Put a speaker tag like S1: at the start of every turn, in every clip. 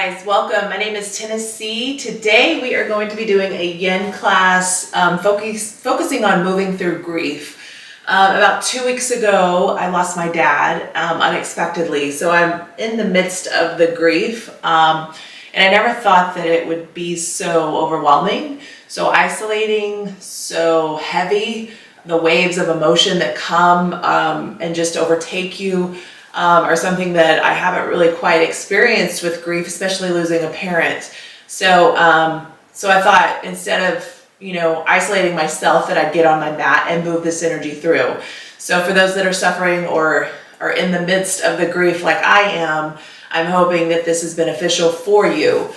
S1: guys, welcome. My name is Tennessee. Today we are going to be doing a yin class focusing on moving through grief. About 2 weeks ago, I lost my dad unexpectedly. So I'm in the midst of the grief and I never thought that it would be so overwhelming, so isolating, so heavy. The waves of emotion that come and just overtake you are something that I haven't really quite experienced with grief, especially losing a parent. So I thought instead of, isolating myself, that I'd get on my mat and move this energy through. So for those that are suffering or are in the midst of the grief like I am, I'm hoping that this is beneficial for you.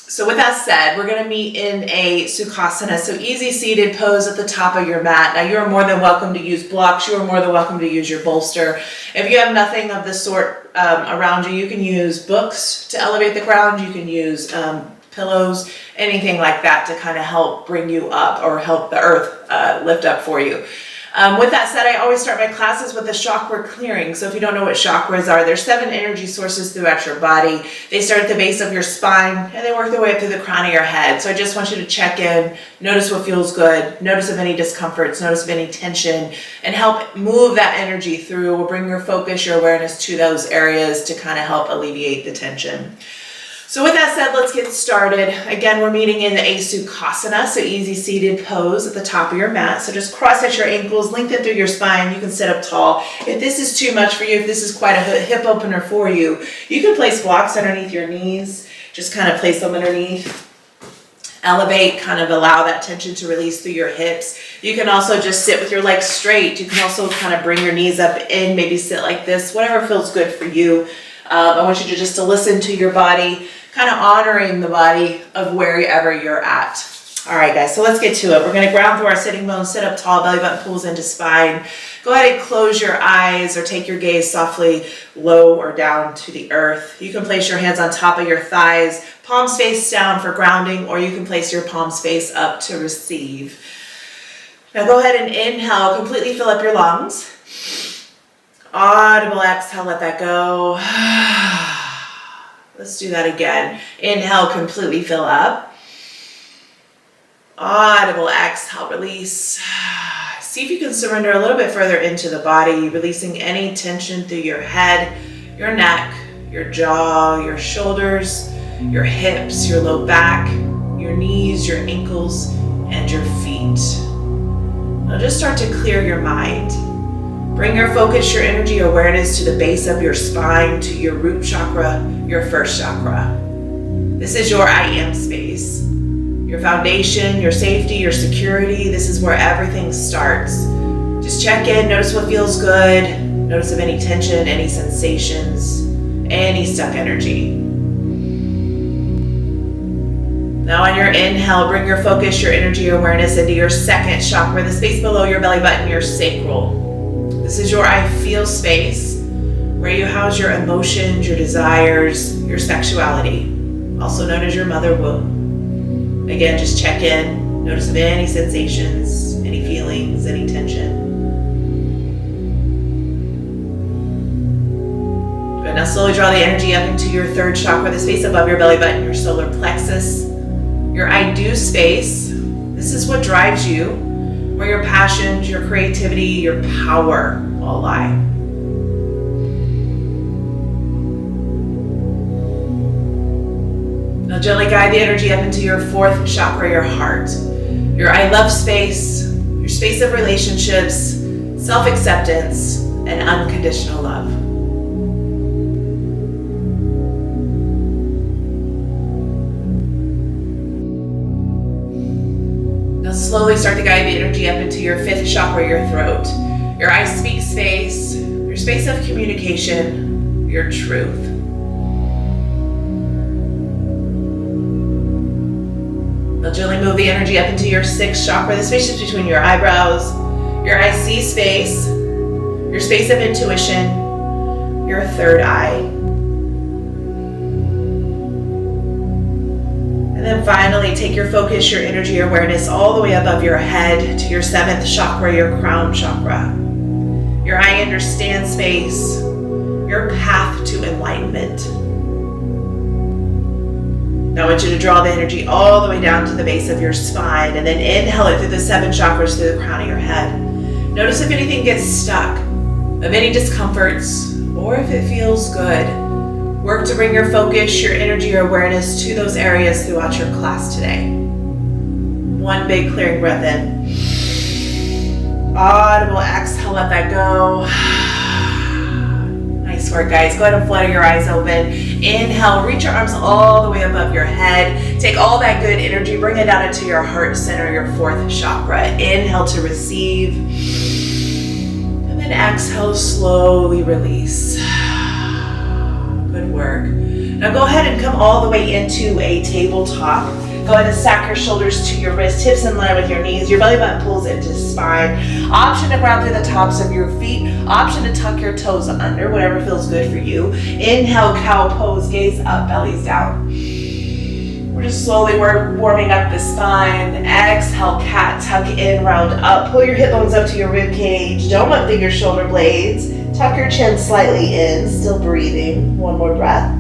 S1: So with that said, we're going to meet in a Sukhasana, so easy seated pose at the top of your mat. Now you are more than welcome to use blocks. You are more than welcome to use your bolster. If you have nothing of the sort around you, you can use books to elevate the ground. You can use pillows, anything like that to kind of help bring you up or help the earth lift up for you. With that said, I always start my classes with a chakra clearing. So if you don't know what chakras are, there's 7 energy sources throughout your body. They start at the base of your spine and they work their way up to the crown of your head. So I just want you to check in, notice what feels good, notice of any discomforts, notice of any tension, and help move that energy through. We'll bring your focus, your awareness to those areas to kind of help alleviate the tension. So with that said, let's get started. Again, we're meeting in a Sukhasana, so easy seated pose at the top of your mat. So just cross at your ankles, lengthen through your spine. You can sit up tall. If this is too much for you, if this is quite a hip opener for you, you can place blocks underneath your knees. Just kind of place them underneath. Elevate, kind of allow that tension to release through your hips. You can also just sit with your legs straight. You can also kind of bring your knees up in, maybe sit like this, whatever feels good for you. I want you to just listen to your body, kind of honoring the body of wherever you're at. All right, guys, so let's get to it. We're going to ground through our sitting bones, sit up tall, belly button pulls into spine. Go ahead and close your eyes or take your gaze softly low or down to the earth. You can place your hands on top of your thighs, palms face down for grounding, or you can place your palms face up to receive. Now go ahead and inhale, completely fill up your lungs. Audible exhale, let that go. Let's do that again. Inhale, completely fill up. Audible exhale, release. See if you can surrender a little bit further into the body, releasing any tension through your head, your neck, your jaw, your shoulders, your hips, your low back, your knees, your ankles, and your feet. Now just start to clear your mind. Bring your focus, your energy, awareness to the base of your spine, to your root chakra, your first chakra. This is your I am space, your foundation, your safety, your security. This is where everything starts. Just check in, notice what feels good, notice of any tension, any sensations, any stuck energy. Now on your inhale, bring your focus, your energy, your awareness into your second chakra, the space below your belly button, your sacral. This is your I feel space, where you house your emotions, your desires, your sexuality, also known as your mother womb. Again, just check in, notice of any sensations, any feelings, any tension. Good, now slowly draw the energy up into your third chakra, the space above your belly button, your solar plexus, your I do space. This is what drives you, where your passions, your creativity, your power all lie. Now gently guide the energy up into your fourth chakra, your heart. Your I love space, your space of relationships, self-acceptance, and unconditional love. Slowly start to guide the energy up into your fifth chakra, your throat. Your I speak space, your space of communication, your truth. Now gently move the energy up into your sixth chakra, the space between your eyebrows, your I see space, your space of intuition, your third eye. And then finally, take your focus, your energy, your awareness all the way above your head to your seventh chakra, your crown chakra. Your I understand space, your path to enlightenment. Now I want you to draw the energy all the way down to the base of your spine, and then inhale it through the 7 chakras through the crown of your head. Notice if anything gets stuck, of any discomforts, or if it feels good. Work to bring your focus, your energy, your awareness to those areas throughout your class today. One big clearing breath in. Audible exhale, let that go. Nice work, guys. Go ahead and flutter your eyes open. Inhale, reach your arms all the way above your head. Take all that good energy, bring it down into your heart center, your 4th chakra. Inhale to receive. And then exhale, slowly release. Good work. Now go ahead and come all the way into a tabletop. Go ahead and stack your shoulders to your wrists, hips in line with your knees. Your belly button pulls into spine. Option to ground through the tops of your feet. Option to tuck your toes under, whatever feels good for you. Inhale, cow pose, gaze up, bellies down. We're just slowly warming up the spine. Exhale, cat, tuck in, round up. Pull your hip bones up to your rib cage. Dome up through your shoulder blades. Tuck your chin slightly in, still breathing. One more breath.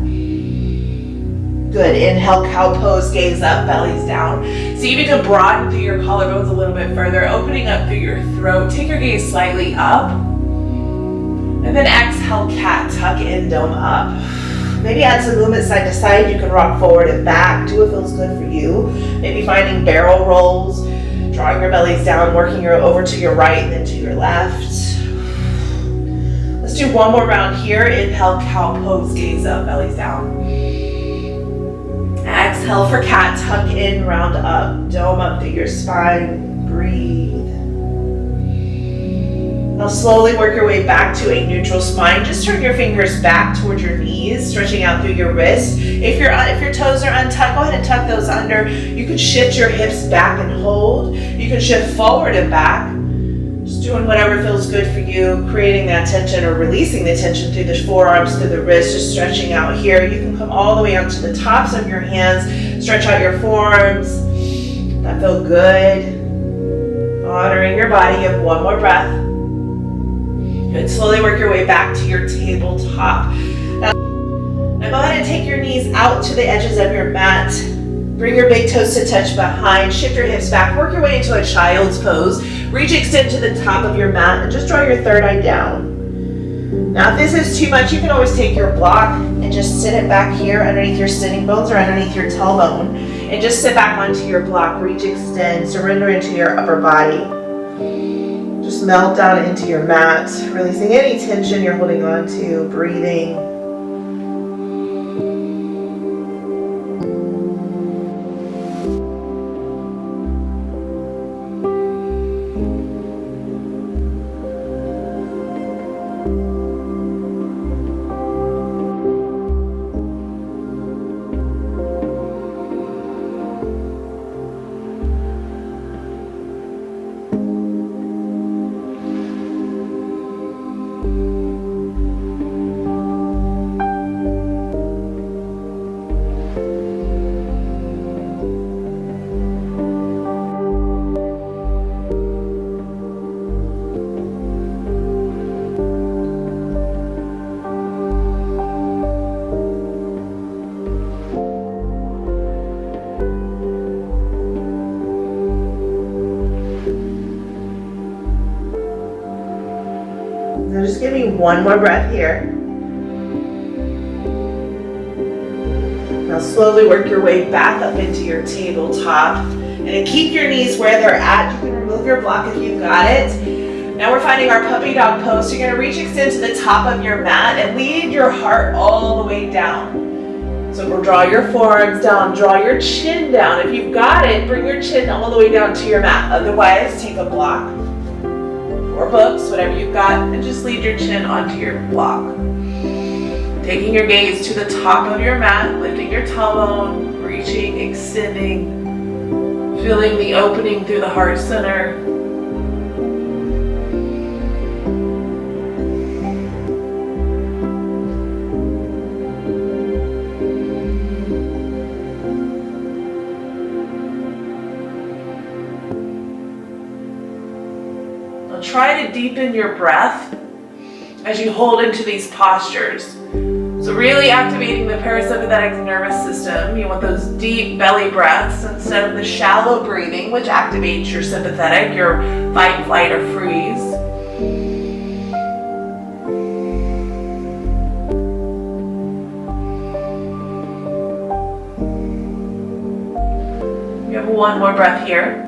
S1: Good. Inhale, cow pose, gaze up, bellies down. So you need to broaden through your collarbones a little bit further, opening up through your throat. Take your gaze slightly up. And then exhale, cat, tuck in, dome up. Maybe add some movement side to side. You can rock forward and back. Do what feels good for you. Maybe finding barrel rolls, drawing your bellies down, working over to your right, then to your left. Let's do one more round here. Inhale, cow pose, gaze up, bellies down. Exhale for cat, tuck in, round up, dome up through your spine, breathe. Now slowly work your way back to a neutral spine. Just turn your fingers back towards your knees, stretching out through your wrists. If your toes are untucked, go ahead and tuck those under. You can shift your hips back and hold. You can shift forward and back. Just doing whatever feels good for you, creating that tension or releasing the tension through the forearms, through the wrists, just stretching out here. You can come all the way onto the tops of your hands, stretch out your forearms. That feel good. Honoring your body, you have one more breath. Good, slowly work your way back to your tabletop. Now go ahead and take your knees out to the edges of your mat. Bring your big toes to touch behind, shift your hips back, work your way into a child's pose. Reach, extend to the top of your mat, and just draw your third eye down. Now if this is too much, you can always take your block and just sit it back here underneath your sitting bones or underneath your tailbone, and just sit back onto your block. Reach, extend, surrender into your upper body. Just melt down into your mat, releasing any tension you're holding on to, breathing. Now just give me one more breath here. Now slowly work your way back up into your tabletop. And then keep your knees where they're at. You can remove your block if you've got it. Now we're finding our puppy dog pose. So you're going to reach, extend to the top of your mat and lead your heart all the way down. So we'll draw your forearms down, draw your chin down. If you've got it, bring your chin all the way down to your mat. Otherwise, take a block or books, whatever you've got, and just lead your chin onto your block. Taking your gaze to the top of your mat, lifting your tailbone, reaching, extending, feeling the opening through the heart center. Try to deepen your breath as you hold into these postures. So really activating the parasympathetic nervous system. You want those deep belly breaths instead of the shallow breathing, which activates your sympathetic, your fight, flight, or freeze. You have one more breath here.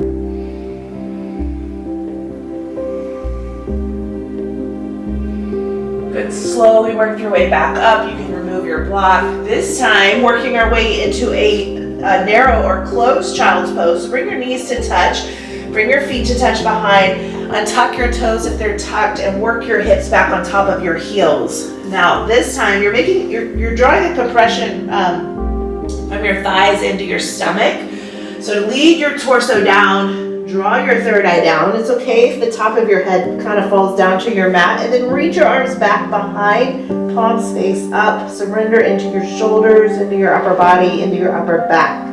S1: Good. Slowly work your way back up. You can remove your block. This time, working our way into a narrow or closed child's pose. So bring your knees to touch. Bring your feet to touch behind. Untuck your toes if they're tucked, and work your hips back on top of your heels. Now, this time you're drawing a compression from your thighs into your stomach. So lead your torso down. Draw your third eye down. It's okay if the top of your head kind of falls down to your mat, and then reach your arms back behind, palms face up. Surrender into your shoulders, into your upper body, into your upper back.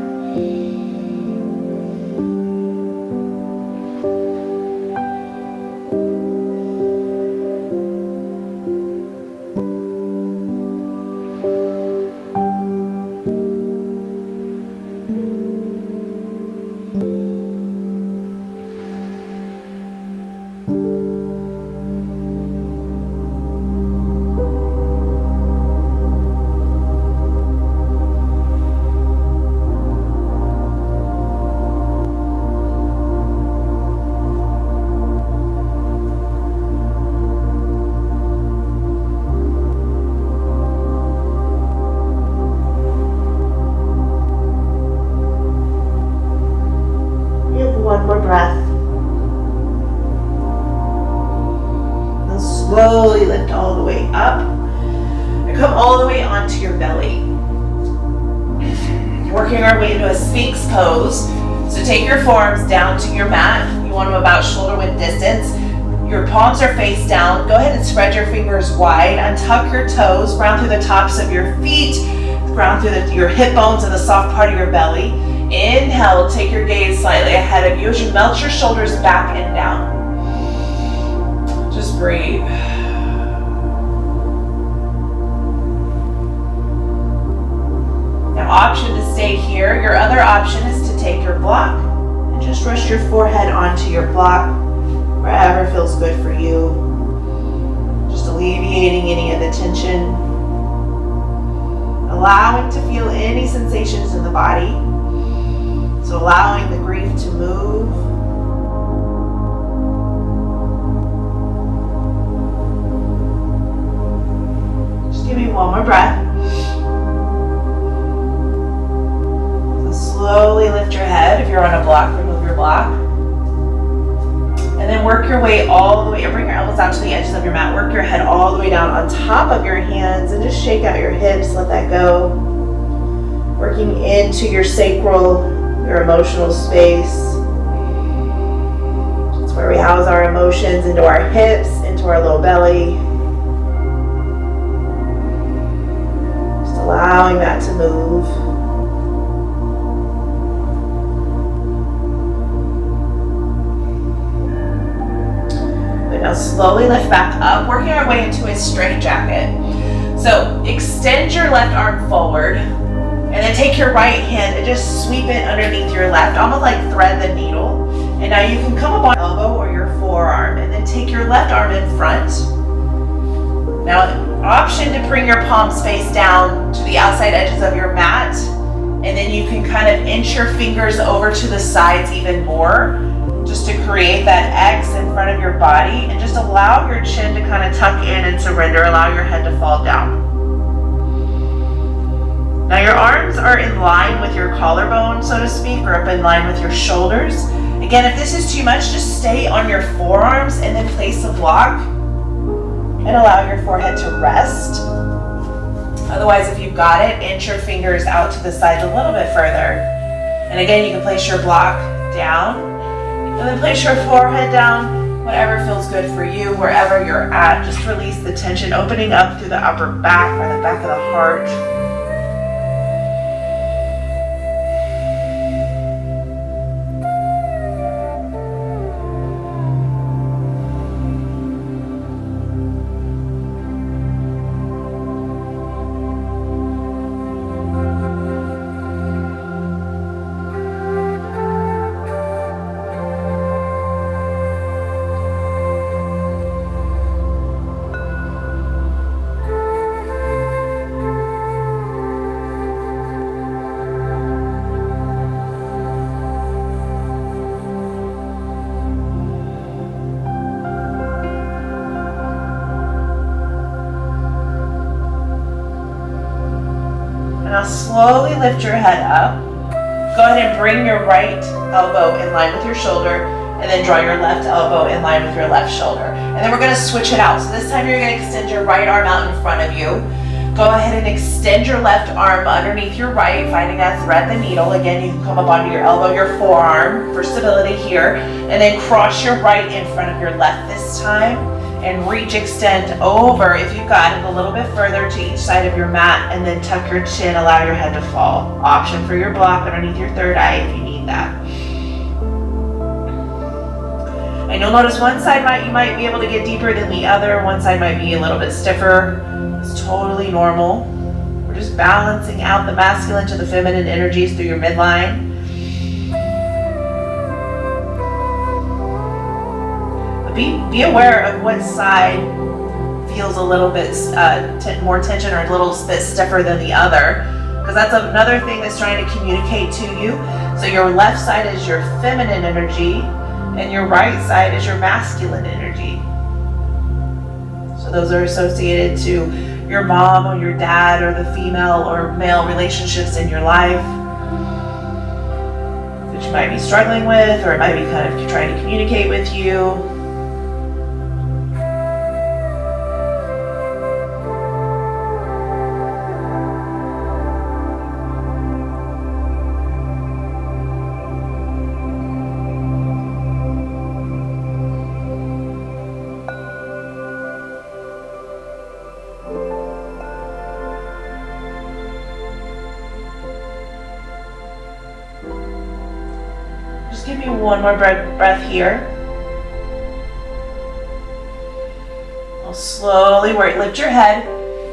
S1: One more breath. Now slowly lift all the way up and come all the way onto your belly. Working our way into a Sphinx pose. So take your forearms down to your mat. You want them about shoulder width distance. Your palms are face down. Go ahead and spread your fingers wide. Untuck your toes. Ground through the tops of your feet. Ground through your hip bones and the soft part of your belly. Inhale, take your gaze slightly ahead of you as you melt your shoulders back and down. Just breathe. Now, option to stay here. Your other option is to take your block and just rest your forehead onto your block, wherever feels good for you. Just alleviating any of the tension. Allowing to feel any sensations in the body. So allowing the grief to move. Just give me one more breath. So slowly lift your head. If you're on a block, remove your block. And then work your way all the way, or bring your elbows out to the edges of your mat. Work your head all the way down on top of your hands and just shake out your hips, let that go. Working into your sacral, your emotional space. It's where we house our emotions, into our hips, into our low belly. Just allowing that to move. But now slowly lift back up, working our way into a straight jacket. So extend your left arm forward. And then take your right hand and just sweep it underneath your left, almost like thread the needle. And now you can come up on your elbow or your forearm, and then take your left arm in front. Now, option to bring your palms face down to the outside edges of your mat, and then you can kind of inch your fingers over to the sides even more, just to create that X in front of your body, and just allow your chin to kind of tuck in and surrender, allow your head to fall down. Now your arms are in line with your collarbone, so to speak, or up in line with your shoulders. Again, if this is too much, just stay on your forearms and then place a block and allow your forehead to rest. Otherwise, if you've got it, inch your fingers out to the side a little bit further. And again, you can place your block down and then place your forehead down, whatever feels good for you, wherever you're at. Just release the tension, opening up through the upper back or the back of the heart. Now slowly lift your head up. Go ahead and bring your right elbow in line with your shoulder, and then draw your left elbow in line with your left shoulder. And then we're gonna switch it out. So this time you're gonna extend your right arm out in front of you. Go ahead and extend your left arm underneath your right, finding that thread the needle. Again, you can come up onto your elbow, your forearm for stability here, and then cross your right in front of your left this time, and reach, extend over, if you've got it, a little bit further to each side of your mat, and then tuck your chin, allow your head to fall. Option for your block underneath your third eye if you need that. And you'll notice one side you might be able to get deeper than the other, one side might be a little bit stiffer. It's totally normal. We're just balancing out the masculine to the feminine energies through your midline. But be aware of what side feels a little bit more tension or a little bit stiffer than the other, because that's another thing that's trying to communicate to you. So your left side is your feminine energy, and your right side is your masculine energy. So those are associated to your mom or your dad or the female or male relationships in your life that you might be struggling with, or it might be kind of trying to communicate with you. Just give me one more breath here. I'll slowly lift your head.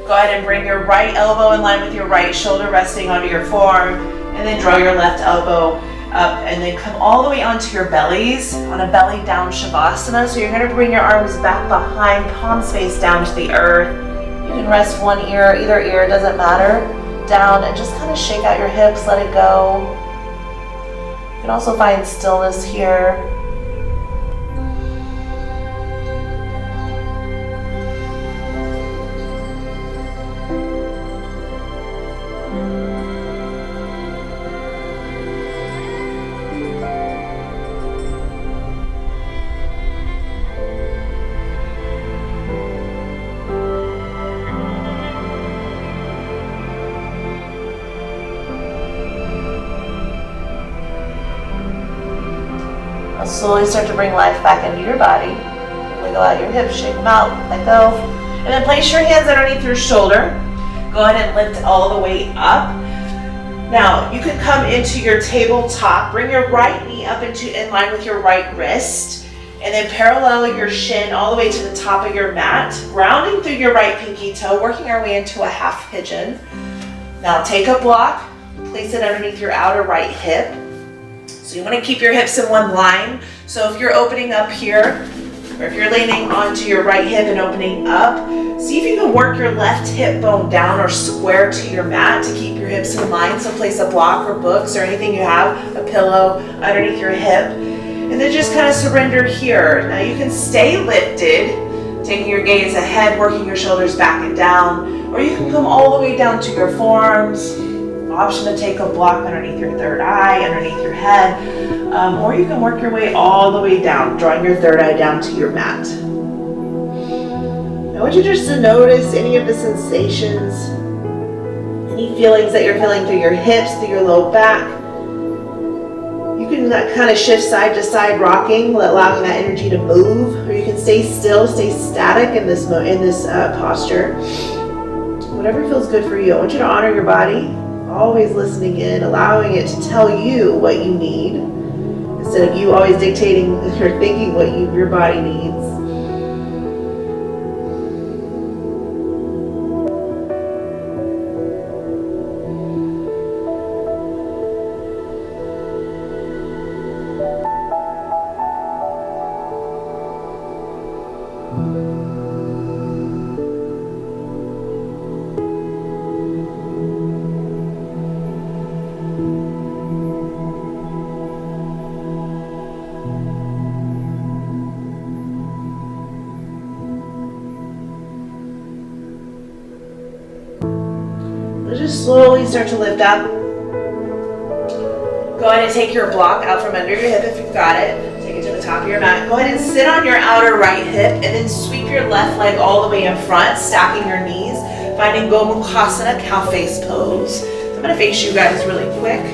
S1: Go ahead and bring your right elbow in line with your right shoulder, resting onto your forearm, and then draw your left elbow up, and then come all the way onto your bellies on a belly down shavasana. So you're going to bring your arms back behind, palms face down to the earth. You can rest one ear, either ear, doesn't matter, down, and just kind of shake out your hips, let it go. You can also find stillness here. Slowly start to bring life back into your body. Wiggle out your hips, shake them out, let go. And then place your hands underneath your shoulder. Go ahead and lift all the way up. Now, you can come into your tabletop. Bring your right knee up in line with your right wrist. And then parallel your shin all the way to the top of your mat. Rounding through your right pinky toe, working our way into a half pigeon. Now take a block, place it underneath your outer right hip. So you want to keep your hips in one line. So if you're opening up here, or if you're leaning onto your right hip and opening up, see if you can work your left hip bone down or square to your mat to keep your hips in line. So place a block or books or anything you have, a pillow underneath your hip. And then just kind of surrender here. Now you can stay lifted, taking your gaze ahead, working your shoulders back and down, or you can come all the way down to your forearms. Option to take a block underneath your third eye, underneath your head, or you can work your way all the way down, drawing your third eye down to your mat. I want you just to notice any of the sensations, any feelings that you're feeling through your hips, through your low back. You can kind of shift side to side, rocking, allowing that energy to move, or you can stay still, stay static in this posture. Whatever feels good for you. I want you to honor your body. Always listening in, allowing it to tell you what you need, instead of you always dictating or thinking what your body needs. start to lift up. Go ahead and take your block out from under your hip if you've got it. Take it to the top of your mat. Go ahead and sit on your outer right hip and then sweep your left leg all the way in front, stacking your knees, finding Gomukhasana, cow face pose. So I'm gonna face you guys really quick.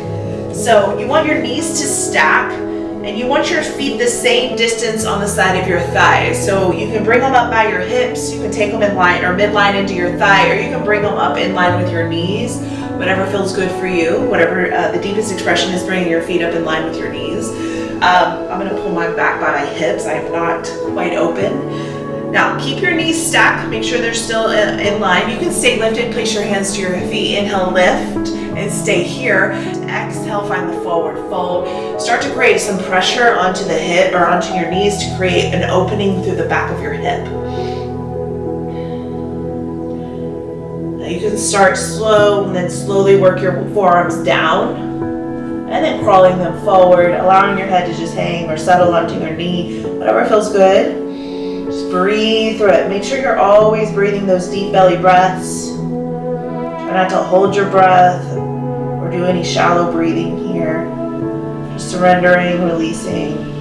S1: So you want your knees to stack and you want your feet the same distance on the side of your thighs. So you can bring them up by your hips, you can take them in line or midline into your thigh, or you can bring them up in line with your knees. Whatever feels good for you, whatever the deepest expression is, bringing your feet up in line with your knees. I'm gonna pull mine back by my hips. I am not quite open. Now keep your knees stacked, make sure they're still in line. You can stay lifted, place your hands to your feet, inhale, lift, and stay here. Exhale, find the forward fold. Start to create some pressure onto the hip or onto your knees to create an opening through the back of your hip. You can start slow and then slowly work your forearms down and then crawling them forward, allowing your head to just hang or settle onto your knee, whatever feels good. Just breathe through it. Make sure you're always breathing those deep belly breaths. Try not to hold your breath or do any shallow breathing here. Just surrendering, releasing.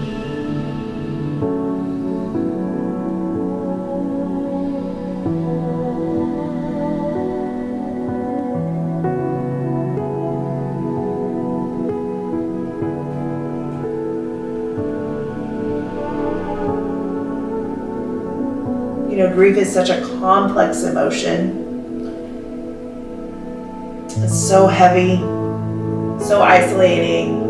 S1: You know, grief is such a complex emotion. It's so heavy, so isolating.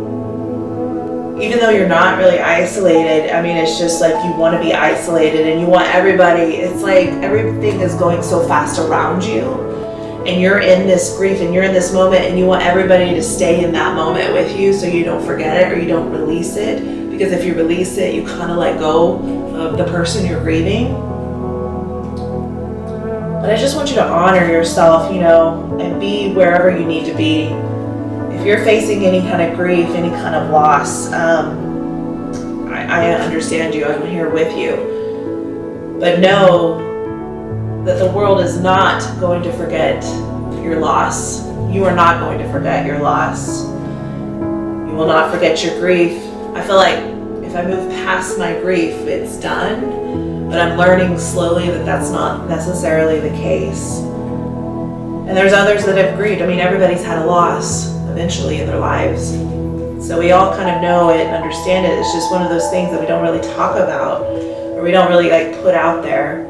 S1: Even though you're not really isolated, I mean, it's just like you want to be isolated and you want everybody, it's like everything is going so fast around you and you're in this grief and you're in this moment and you want everybody to stay in that moment with you so you don't forget it or you don't release it. Because if you release it, you kind of let go of the person you're grieving. But I just want you to honor yourself, you know, and be wherever you need to be. If you're facing any kind of grief, any kind of loss, I understand you. I'm here with you. But know that the world is not going to forget your loss. You are not going to forget your loss. You will not forget your grief. I feel like if I move past my grief, it's done. But I'm learning slowly that that's not necessarily the case. And there's others that have grieved. I mean, everybody's had a loss eventually in their lives. So we all kind of know it and understand it. It's just one of those things that we don't really talk about or we don't really like put out there.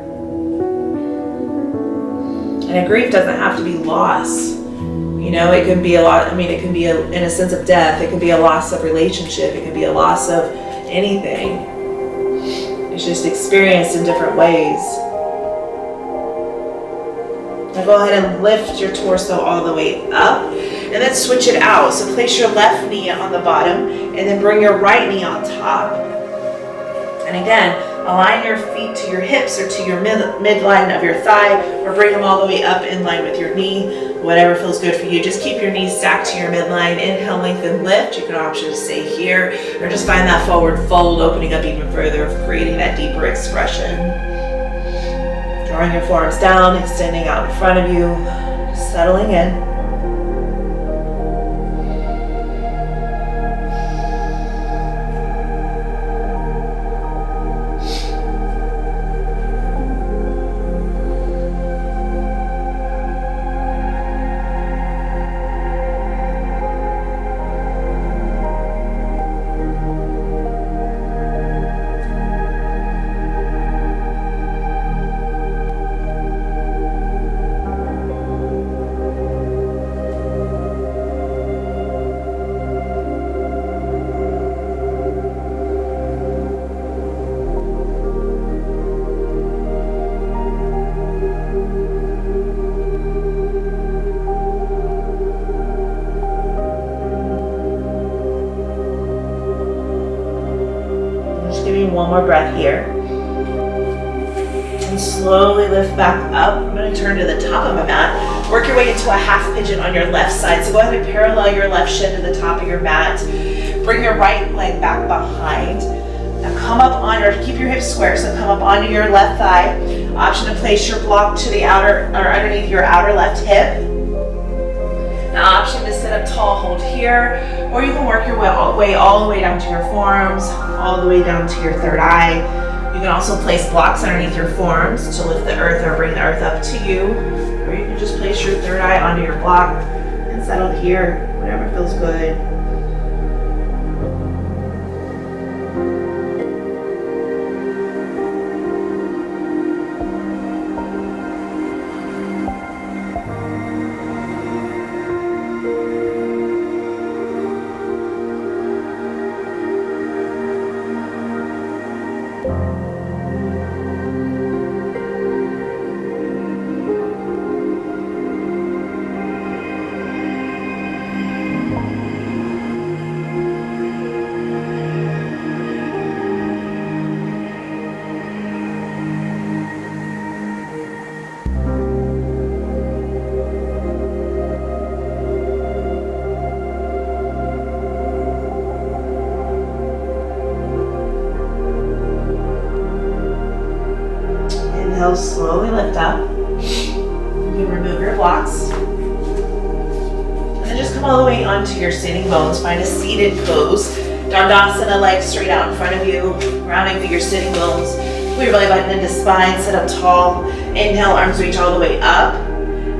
S1: And a grief doesn't have to be loss. You know, it can be a lot, I mean, it can be in a sense of death. It can be a loss of relationship. It can be a loss of anything. It's just experienced in different ways. Now go ahead and lift your torso all the way up and then switch it out. So place your left knee on the bottom and then bring your right knee on top. And again, align your feet to your hips or to your midline of your thigh or bring them all the way up in line with your knee. Whatever feels good for you. Just keep your knees stacked to your midline. Inhale, lengthen, lift. You can option to stay here or just find that forward fold, opening up even further, creating that deeper expression. Drawing your forearms down, extending out in front of you, just settling in. One more breath here. And slowly lift back up. I'm going to turn to the top of my mat. Work your way into a half pigeon on your left side. So go ahead and parallel your left shin to the top of your mat. Bring your right leg back behind. Now come up on, or keep your hips square, so come up onto your left thigh. Option to place your block to the outer, or underneath your outer left hip. Now, option to sit up tall, hold here, or you can work your way all the way down to your forearms, all the way down to your third eye. You can also place blocks underneath your forearms to lift the earth or bring the earth up to you, or you can just place your third eye onto your block and settle here, whatever feels good. Inhale, slowly lift up. You can remove your blocks. And then just come all the way onto your sitting bones. Find a seated pose. Dandasana, legs straight out in front of you. Rounding through your sitting bones. Pull your belly button into spine. Sit up tall. Inhale, arms reach all the way up.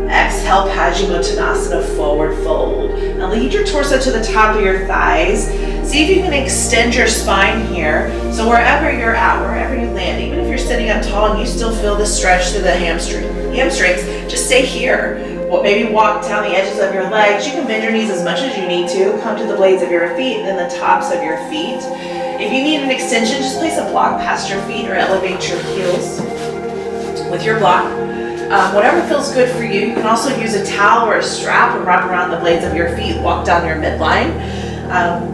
S1: Exhale, Paschimottanasana, forward fold. Now lead your torso to the top of your thighs. See if you can extend your spine here. So wherever you're at, wherever you land, even if you're sitting up tall and you still feel the stretch through the hamstrings, just stay here. Well, maybe walk down the edges of your legs. You can bend your knees as much as you need to. Come to the blades of your feet and then the tops of your feet. If you need an extension, just place a block past your feet or elevate your heels with your block. Whatever feels good for you. You can also use a towel or a strap and wrap around the blades of your feet. Walk down your midline.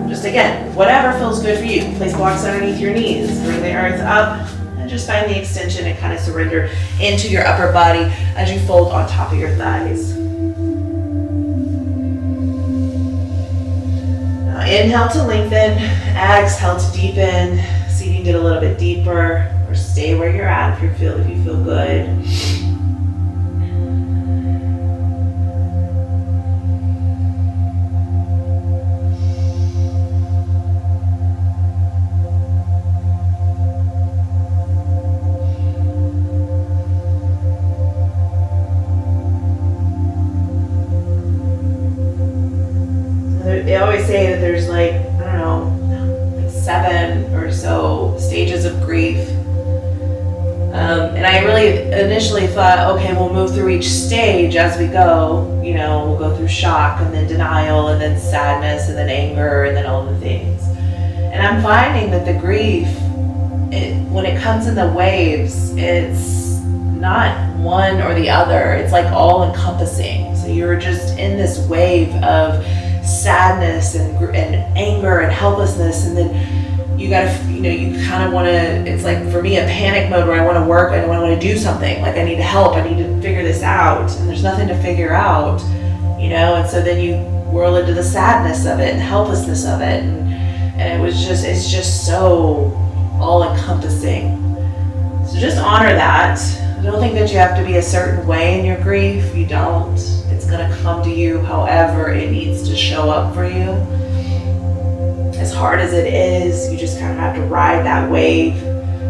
S1: Just again, whatever feels good for you. Place blocks underneath your knees. Bring the earth up and just find the extension and kind of surrender into your upper body as you fold on top of your thighs. Now inhale to lengthen. Exhale to deepen. Seating it a little bit deeper, or stay where you're at if you feel good. They always say that there's like 7 or so stages of grief. And I really initially thought, okay, we'll move through each stage as we go. We'll go through shock and then denial and then sadness and then anger and then all the things. And I'm finding that the grief, when it comes in the waves, it's not one or the other. It's like all encompassing. So you're just in this wave of sadness and anger and helplessness, and then you kind of want to, it's like for me a panic mode where I want to work and I want to do something, like I need help, I need to figure this out, and there's nothing to figure out, and so then you whirl into the sadness of it and helplessness of it, and it's just so all encompassing. So just honor that. I don't think that you have to be a certain way in your grief. You don't. It's going to come to you however it needs to show up for you. As hard as it is, you just kind of have to ride that wave.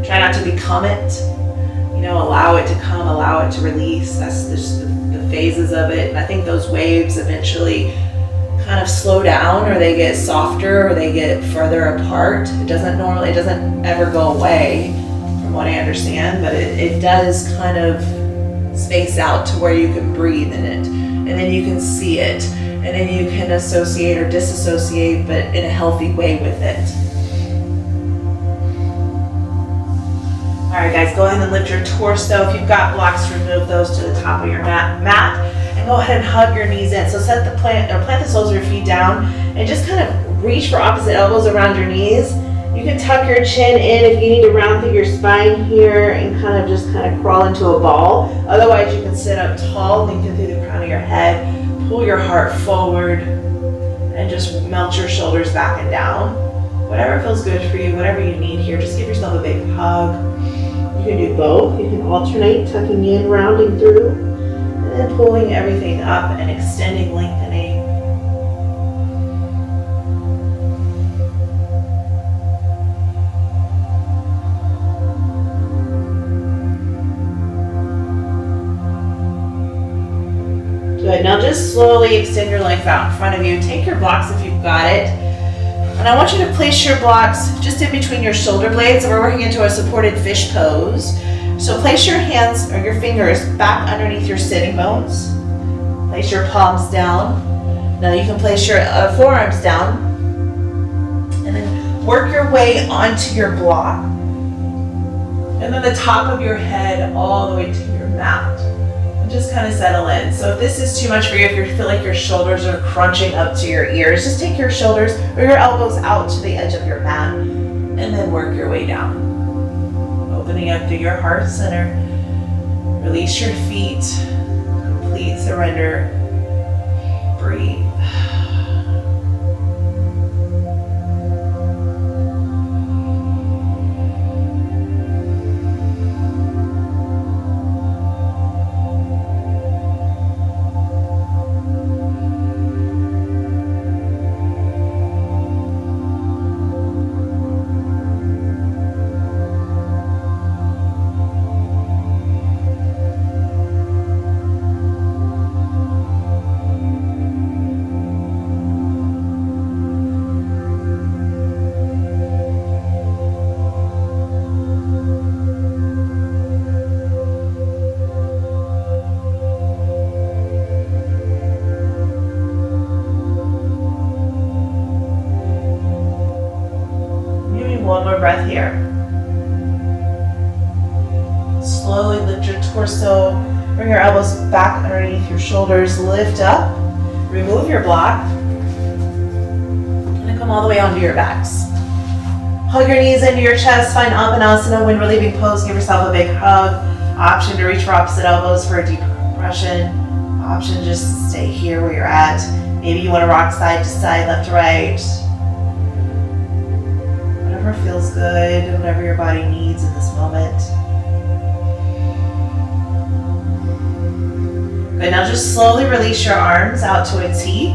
S1: Try not to become it. Allow it to come, allow it to release. That's just the phases of it. And I think those waves eventually kind of slow down, or they get softer, or they get further apart. It doesn't ever go away, from what I understand, but it does kind of space out to where you can breathe in it, and then you can see it, and then you can associate or disassociate, but in a healthy way with it. All right, guys, go ahead and lift your torso. If you've got blocks, remove those to the top of your mat, and go ahead and hug your knees in. So plant the soles of your feet down, and just kind of reach for opposite elbows around your knees. You can tuck your chin in if you need to round through your spine here and kind of crawl into a ball. Otherwise, you can sit up tall, lengthen through the crown of your head, pull your heart forward, and just melt your shoulders back and down. Whatever feels good for you, whatever you need here, just give yourself a big hug. You can do both. You can alternate, tucking in, rounding through, and then pulling everything up and extending, lengthening. just slowly extend your legs out in front of you. Take your blocks if you've got it. And I want you to place your blocks just in between your shoulder blades. And we're working into a supported fish pose. So place your hands or your fingers back underneath your sitting bones. Place your palms down. Now you can place your forearms down. And then work your way onto your block. And then the top of your head all the way to your mat. And just kind of settle in. So if this is too much for you, if you feel like your shoulders are crunching up to your ears, just take your shoulders or your elbows out to the edge of your mat. And then work your way down. Opening up through your heart center. Release your feet. Complete surrender. Breathe. One more breath here. Slowly lift your torso, bring your elbows back underneath your shoulders, lift up, remove your block, and then come all the way onto your backs. Hug your knees into your chest, find Apanasana, wind relieving pose, give yourself a big hug. Option to reach for opposite elbows for a deep compression. Option just to stay here where you're at. Maybe you want to rock side to side, left to right. Whatever feels good, whatever your body needs in this moment. Good, now just slowly release your arms out to a T.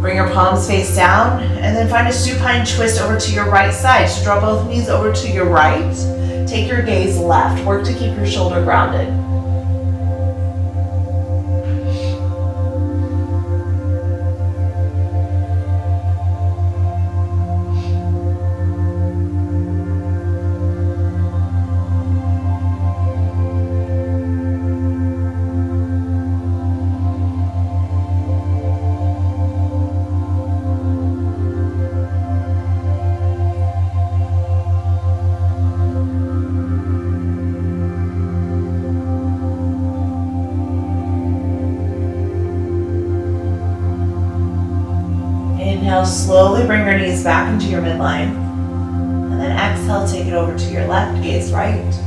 S1: Bring your palms face down, and then find a supine twist over to your right side. So draw both knees over to your right. Take your gaze left. Work to keep your shoulder grounded. Inhale, slowly bring your knees back into your midline. And then exhale, take it over to your left, gaze right.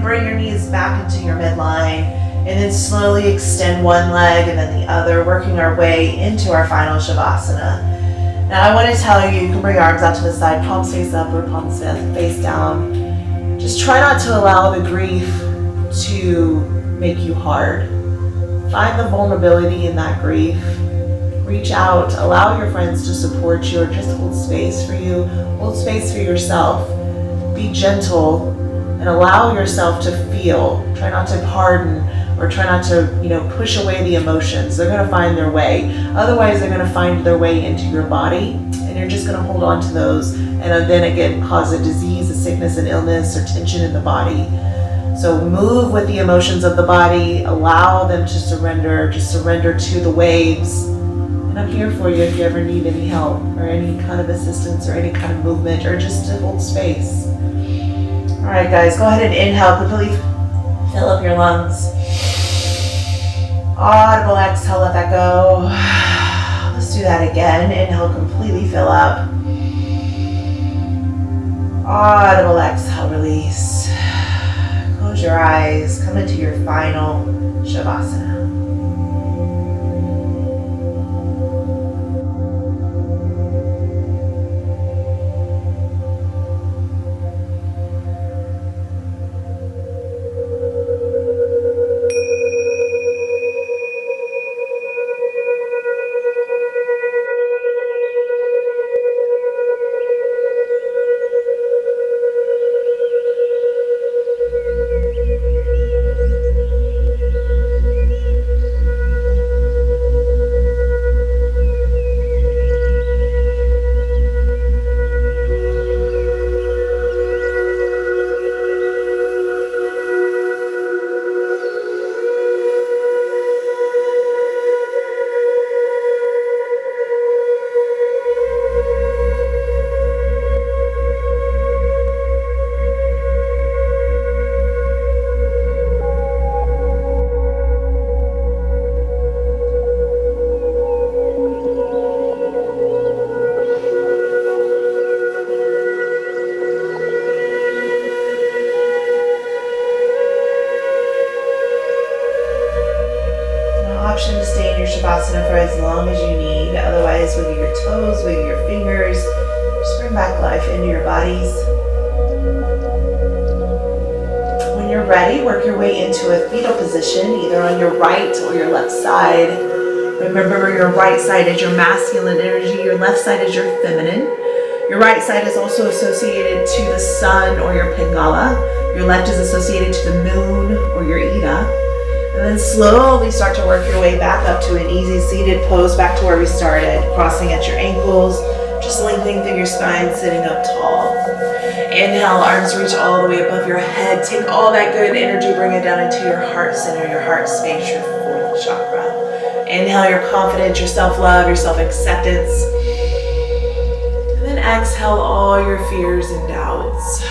S1: Bring your knees back into your midline, and then slowly extend one leg and then the other, working our way into our final Shavasana. Now I want to tell you, you can bring your arms out to the side, palms face up or palms face down. Just try not to allow the grief to make you hard. Find the vulnerability in that grief. Reach out, allow your friends to support you, or just hold space for you, hold space for yourself. Be gentle and allow yourself to feel. Try not to harden or try not to, push away the emotions. They're going to find their way. Otherwise, they're going to find their way into your body, and you're just going to hold on to those, and then again cause a disease, a sickness, an illness, or tension in the body. So move with the emotions of the body. Allow them to surrender. Just surrender to the waves. And I'm here for you if you ever need any help or any kind of assistance or any kind of movement or just to hold space. All right, guys, go ahead and inhale, completely fill up your lungs. Audible exhale, let that go. Let's do that again. Inhale, completely fill up. Audible exhale, release. Close your eyes, come into your final Shavasana. Option to stay in your Shavasana for as long as you need. Otherwise, wiggle your toes, wiggle your fingers. Just bring back life into your bodies. When you're ready, work your way into a fetal position, either on your right or your left side. Remember, your right side is your masculine energy, your left side is your feminine. Your right side is also associated to the sun or your Pingala. Your left is associated to the moon or your Ida. And then slowly start to work your way back up to an easy seated pose, back to where we started, crossing at your ankles, just lengthening through your spine, sitting up tall. Inhale, arms reach all the way above your head. Take all that good energy, bring it down into your heart center, your heart space, your fourth chakra. Inhale your confidence, your self-love, your self-acceptance. And then exhale all your fears and doubts.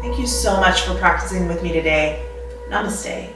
S1: Thank you so much for practicing with me today. Namaste.